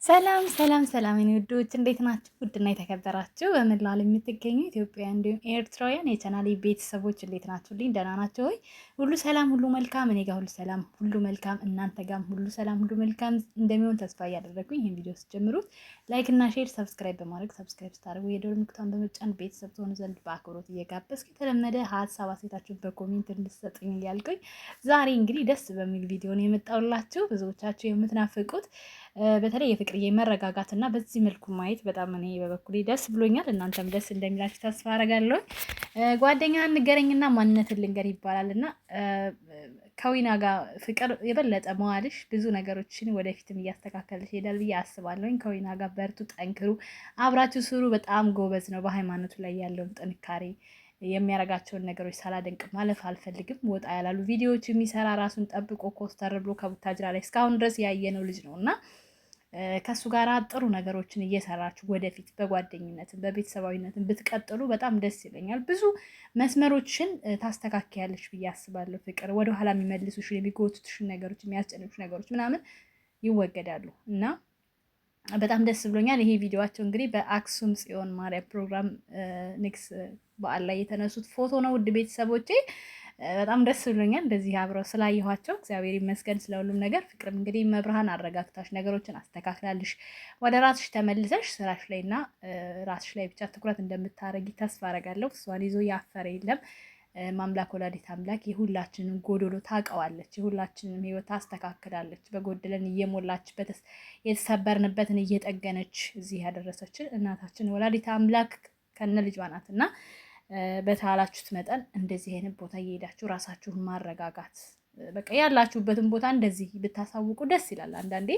ሰላም ሰላም ሰላም የኔ ውዶች እንዴት ናችሁ? ውድና የተከበራችሁ በመላው ዓለም የምትገኙ ኢትዮጵያውያን እንዲሁም ኤርትራውያን የቻናሌ ቤተሰቦች እንዴት ናችሁልኝ? ደህና ናቸው ወይ? ሁሉ ሰላም ሁሉ መልካም፣ እኔ ጋር ሁሉ ሰላም ሁሉ መልካም፣ እናንተ ጋርም ሁሉ ሰላም ሁሉ መልካም እንደሚሆን ተስፋ እያደረኩኝ ይህን ቪዲዮ ስትጀምሩት ላይክ እና ሼር፣ ሰብስክራይብ በማድረግ ሰብስክራይብ ስታደርጉ የደወል ምልክቱን በመጫን ቤተሰብ ትሆኑ ዘንድ በአክብሮት እየጋበዝኩ የተለመደ ሀሳብ አስተያየታችሁን በኮሜንት እንድትሰጡኝ እያልኩኝ ዛሬ እንግዲህ ደስ በሚል ቪዲዮ ነው የመጣሁላችሁ። ብዙዎቻችሁ የምትናፍቁት በተለይ የፍቅርዬ መረጋጋት እና በዚህ መልኩ ማየት በጣም እኔ በበኩሌ ደስ ብሎኛል። እናንተም ደስ እንደሚላችሁ ተስፋ አደርጋለሁ። ጓደኛህን ንገረኝና ማንነትን ልንገር ይባላል እና ከዊና ጋር ፍቅር የበለጠ መዋልሽ ብዙ ነገሮችን ወደፊትም እያስተካከልሽ ይሄዳል ብዬ አስባለሁኝ። ከዊና ጋር በርቱ፣ ጠንክሩ፣ አብራችሁ ስሩ። በጣም ጎበዝ ነው። በሃይማኖቱ ላይ ያለውን ጥንካሬ የሚያረጋቸውን ነገሮች ሳላደንቅ ማለፍ አልፈልግም። ወጣ ያላሉ ቪዲዮዎች የሚሰራ ራሱን ጠብቆ ኮስተር ብሎ ከቡታጅራ ላይ እስካሁን ድረስ ያየነው ልጅ ነው እና ከሱ ጋር ጥሩ ነገሮችን እየሰራችሁ ወደፊት በጓደኝነትን በቤተሰባዊነትን ብትቀጥሉ በጣም ደስ ይለኛል። ብዙ መስመሮችን ታስተካክያለሽ ብዬ አስባለሁ። ፍቅር ወደኋላ የሚመልሱሽን የሚጎትቱሽን ነገሮች የሚያስጨንቁሽ ነገሮች ምናምን ይወገዳሉ እና በጣም ደስ ብሎኛል። ይሄ ቪዲዮዋቸው እንግዲህ በአክሱም ጽዮን ማርያም ፕሮግራም ንግስ በዓል ላይ የተነሱት ፎቶ ነው። ውድ ቤተሰቦቼ በጣም ደስ ብሎኛል እንደዚህ አብረው ስላየኋቸው፣ እግዚአብሔር ይመስገን ስለሁሉም ነገር። ፍቅርም እንግዲህ መብርሃን አረጋግታሽ ነገሮችን አስተካክላልሽ ወደ ራስሽ ተመልሰሽ ስራሽ ላይና ራስሽ ላይ ብቻ ትኩረት እንደምታረጊ ተስፋ አረጋለሁ። እሷን ይዞ ያፈረ የለም። ማምላክ ወላዲት አምላክ የሁላችንን ጎዶሎ ታውቀዋለች፣ የሁላችንን ህይወት ታስተካክላለች። በጎደለን እየሞላች የተሰበርንበትን እየጠገነች እዚህ ያደረሰችን እናታችን ወላዲት አምላክ ከነ ልጇ ናት እና በተቻላችሁት መጠን እንደዚህ አይነት ቦታ እየሄዳችሁ ራሳችሁን ማረጋጋት፣ በቃ ያላችሁበትን ቦታ እንደዚህ ብታሳውቁ ደስ ይላል። አንዳንዴ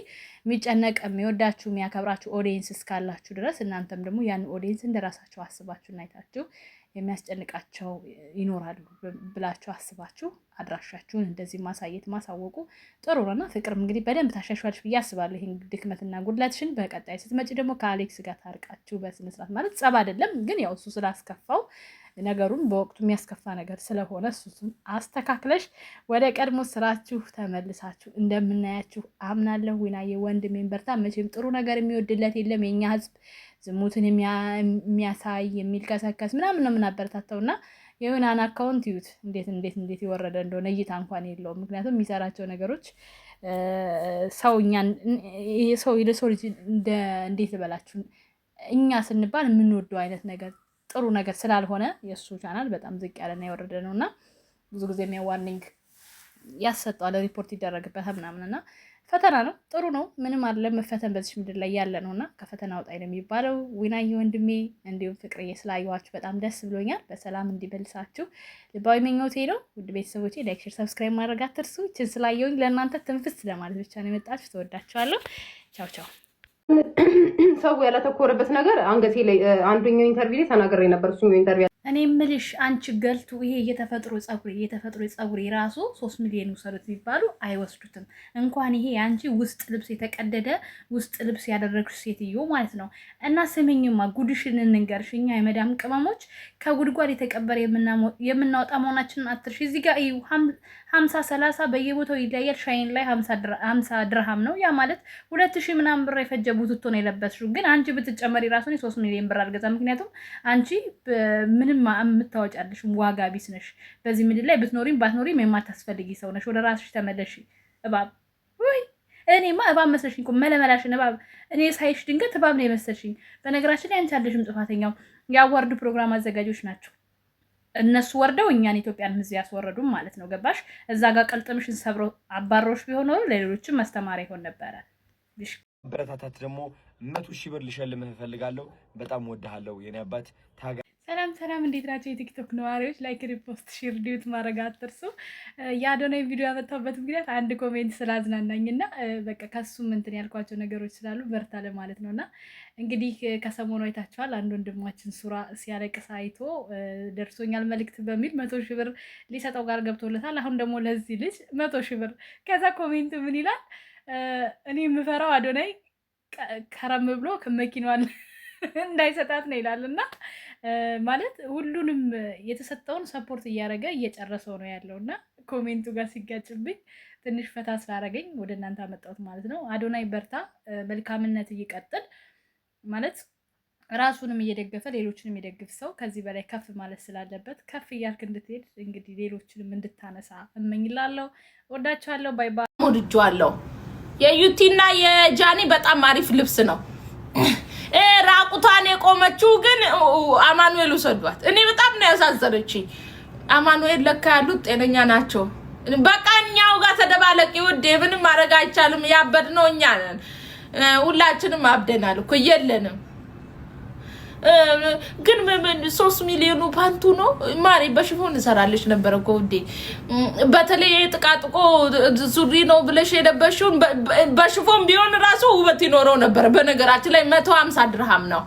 የሚጨነቅ የሚወዳችሁ የሚያከብራችሁ ኦዲየንስ እስካላችሁ ድረስ እናንተም ደግሞ ያን ኦዲየንስ እንደራሳችሁ አስባችሁና አይታችሁ የሚያስጨንቃቸው ይኖራሉ ብላችሁ አስባችሁ አድራሻችሁን እንደዚህ ማሳወቁ ጥሩ ነውና ፍቅርም እንግዲህ በደንብ ታሻሽዋለሽ ብዬ አስባለሁ። ይሄን ድክመትና ጉድለትሽን በቀጣይ ስትመጪ ደግሞ ከአሌክስ ጋር ታርቃችሁ በስነ ስርዓት ማለት ጸብ አይደለም ግን ያው እሱ ስላስከፋው ነገሩን በወቅቱ የሚያስከፋ ነገር ስለሆነ እሱን አስተካክለሽ ወደ ቀድሞ ስራችሁ ተመልሳችሁ እንደምናያችሁ አምናለሁ። ዊናዬ ወንድሜን በርታ። መቼም ጥሩ ነገር የሚወድለት የለም የኛ ህዝብ ዝሙትን የሚያሳይ የሚልከሰከስ ምናምን ነው የምናበረታተው እና የሆናን አካውንት ይዩት እንዴት የወረደ እንደሆነ እይታ እንኳን የለውም። ምክንያቱም የሚሰራቸው ነገሮች ሰው ልጅ እንዴት ልበላችሁ እኛ ስንባል የምንወደው አይነት ነገር ጥሩ ነገር ስላልሆነ የእሱ ቻናል በጣም ዝቅ ያለና የወረደ ነው እና ብዙ ጊዜ ዋርኒንግ ያሰጠዋል፣ ሪፖርት ይደረግበታል ምናምን እና ፈተና ነው። ጥሩ ነው፣ ምንም አይደለም። መፈተን በዚህ ምድር ላይ ያለ ነው እና ከፈተና ወጣኝ ነው የሚባለው። ዊናዬ ወንድሜ እንዲሁም ፍቅርዬ ስላየኋችሁ በጣም ደስ ብሎኛል። በሰላም እንዲበልሳችሁ ልባዊ ምኞቴ ነው። ውድ ቤተሰቦቼ ላይክ፣ ሼር፣ ሰብስክራይብ ማድረግ አትርሱ። ይችን ስላየሁኝ ለእናንተ ትንፍስ ለማለት ብቻ ነው የመጣችሁ። ተወዳችኋለሁ። ቻው ቻው። ሰው ያላተኮረበት ነገር አንገቴ ላይ አንዱኛው ኢንተርቪው ላይ ተናግሬ ነበር። እሱኛው ኢንተርቪው እኔ ምልሽ አንቺ ገልቱ ይሄ የተፈጥሮ ፀጉሬ ራሱ 3 ሚሊዮን ውሰዱት ቢባሉ አይወስዱትም። እንኳን ይሄ አንቺ ውስጥ ልብስ የተቀደደ ውስጥ ልብስ ያደረግሽ ሴትዮ ማለት ነው። እና ስምኝማ ጉድሽን እንንገርሽ፣ እኛ የመዳም ቅመሞች ከጉድጓድ የተቀበረ የምናወጣ መሆናችንን አትርሽ። እዚህ ጋር 50-30 በየቦታው ይለያል። ሻይን ላይ 50 ድርሃም ነው። ያ ማለት 2000 ምናምን ብር የፈጀ ቡትቶ ነው የለበስሽው። ግን አንቺ ብትጨመሪ ራሱ 3 ሚሊዮን ብር አልገዛ። ምክንያቱም አንቺ ምንም የምታወጫለሽ ዋጋ ቢስ ነሽ። በዚህ ምድር ላይ ብትኖሪም ባትኖሪም የማታስፈልጊ ሰው ነሽ። ወደ ራስሽ ተመለሽ። እባብ ወይ እኔማ እባብ መስለሽኝ እኮ መለመላሽን እባብ። እኔ ሳይሽ ድንገት እባብ ነው የመሰልሽኝ። በነገራችን ላይ አንቺ አለሽም ጥፋተኛው የአዋርዱ ፕሮግራም አዘጋጆች ናቸው። እነሱ ወርደው እኛን ኢትዮጵያን ህዝብ ያስወረዱም ማለት ነው። ገባሽ? እዛ ጋር ቀልጥምሽን ሰብረው አባሮሽ ቢሆን ኖሮ ለሌሎችም ማስተማሪያ ይሆን ነበረ። በረታታት ደግሞ 100,000 ብር ልሸልምህ እፈልጋለሁ። በጣም ወድሃለሁ የኔ አባት። ሰላም እንዴት ናቸው የቲክቶክ ነዋሪዎች? ላይክ፣ ሪፖስት፣ ሼር፣ ዲዩት ማድረግ አትርሱ። የአዶናይ ቪዲዮ ያመጣሁበት ምክንያት አንድ ኮሜንት ስላዝናናኝና በቃ ከሱም እንትን ያልኳቸው ነገሮች ስላሉ በርታ ለማለት ነውና እንግዲህ ከሰሞኑ አይታችኋል። አንድ ወንድማችን ሱራ ሲያለቅስ አይቶ ደርሶኛል መልእክት በሚል 100,000 ብር ሊሰጠው ጋር ገብቶለታል። አሁን ደግሞ ለዚህ ልጅ 100,000 ብር። ከዛ ኮሜንቱ ምን ይላል? እኔ የምፈራው አዶናይ ከረም ብሎ ከመኪናዋን እንዳይሰጣት ነው ይላል እና ማለት ሁሉንም የተሰጠውን ሰፖርት እያደረገ እየጨረሰው ነው ያለው እና ኮሜንቱ ጋር ሲጋጭብኝ ትንሽ ፈታ ስላደረገኝ ወደ እናንተ አመጣሁት ማለት ነው። አዶናይ በርታ፣ መልካምነት ይቀጥል ማለት ራሱንም እየደገፈ ሌሎችንም የደግፍ ሰው ከዚህ በላይ ከፍ ማለት ስላለበት ከፍ እያልክ እንድትሄድ እንግዲህ ሌሎችንም እንድታነሳ እመኝላለሁ። ወዳችኋለሁ። ባይ ባይ። ወድጃለሁ። የዩቲና የጃኒ በጣም አሪፍ ልብስ ነው። ራቁቷን የቆመችው ግን አማኑኤል ወሰዷት። እኔ በጣም ነው ያሳዘነችኝ። አማኑኤል ለካ ያሉት ጤነኛ ናቸው። በቃ እኛው ጋር ተደባለቂ ውዴ፣ ምንም ማድረግ አይቻልም። ያበድነው እኛ ነን። ሁላችንም አብደናል እኮ የለንም። ግን 3 ሚሊዮን ፓንቱ ነው ማሪ በሽፎን እንሰራለች ነበር እኮ ውዴ። በተለይ ጥቃጥቆ ሱሪ ነው ብለሽ የለበሽውን በሽፎን ቢሆን ራሱ ውበት ይኖረው ነበር። በነገራችን ላይ 150 ድርሃም ነው።